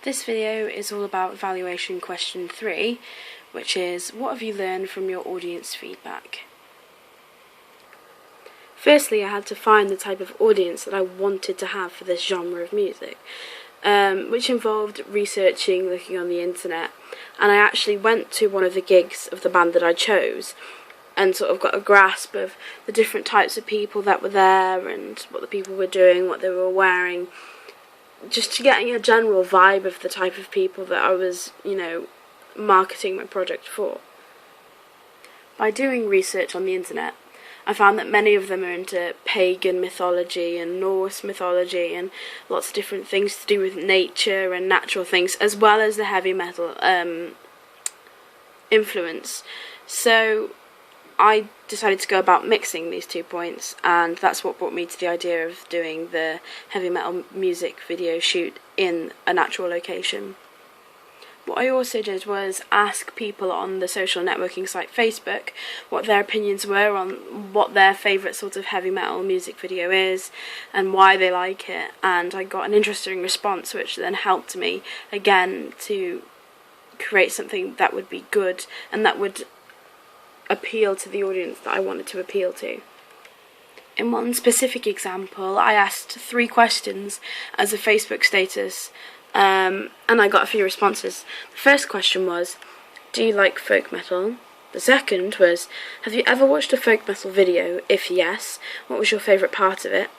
This video is all about evaluation question 3, which is, what have you learned from your audience feedback? Firstly, I had to find the type of audience that I wanted to have for this genre of music, which involved researching, looking on the internet, and I actually went to one of the gigs of the band that I chose and sort of got a grasp of the different types of people that were there and what the people were doing, what they were wearing, just to getting a general vibe of the type of people that I was, marketing my product for. By doing research on the internet, I found that many of them are into pagan mythology and Norse mythology and lots of different things to do with nature and natural things, as well as the heavy metal influence. So I decided to go about mixing these 2 points, and that's what brought me to the idea of doing the heavy metal music video shoot in a natural location. What I also did was ask people on the social networking site Facebook what their opinions were on what their favourite sort of heavy metal music video is and why they like it, and I got an interesting response, which then helped me again to create something that would be good and that would appeal to the audience that I wanted to appeal to. In one specific example, I asked 3 questions as a Facebook status, and I got a few responses. The first question was, do you like folk metal? The second was, have you ever watched a folk metal video? If yes, what was your favourite part of it?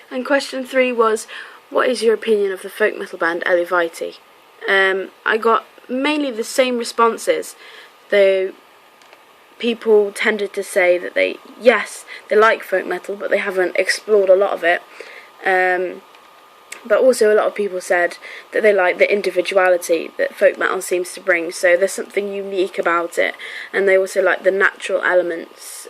And question 3 was, what is your opinion of the folk metal band Eluveitie? I got mainly the same responses, though people tended to say that they like folk metal, but they haven't explored a lot of it. But also a lot of people said that they like the individuality that folk metal seems to bring, so there's something unique about it, and they also like the natural elements.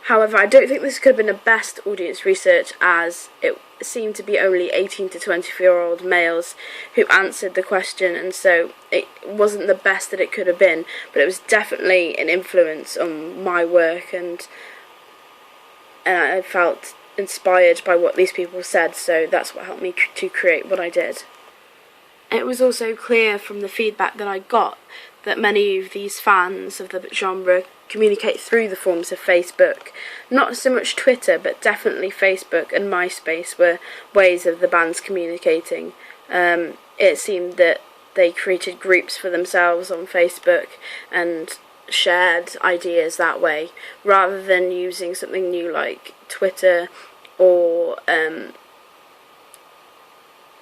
However, I don't think this could have been the best audience research, as it seemed to be only 18 to 24-year-old males who answered the question, and so it wasn't the best that it could have been, but it was definitely an influence on my work, and I felt inspired by what these people said, so that's what helped me to create what I did. It was also clear from the feedback that I got that many of these fans of the genre communicate through the forms of Facebook. Not so much Twitter, but definitely Facebook and MySpace were ways of the bands communicating. It seemed that they created groups for themselves on Facebook and shared ideas that way, rather than using something new like Twitter or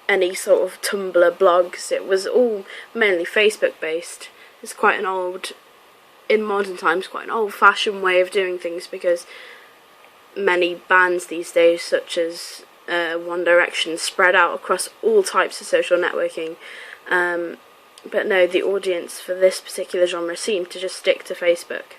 any sort of Tumblr blogs. It was all mainly Facebook based. It's quite an old, in modern times, quite an old-fashioned way of doing things, because many bands these days, such as One Direction, spread out across all types of social networking. But no, the audience for this particular genre seemed to just stick to Facebook.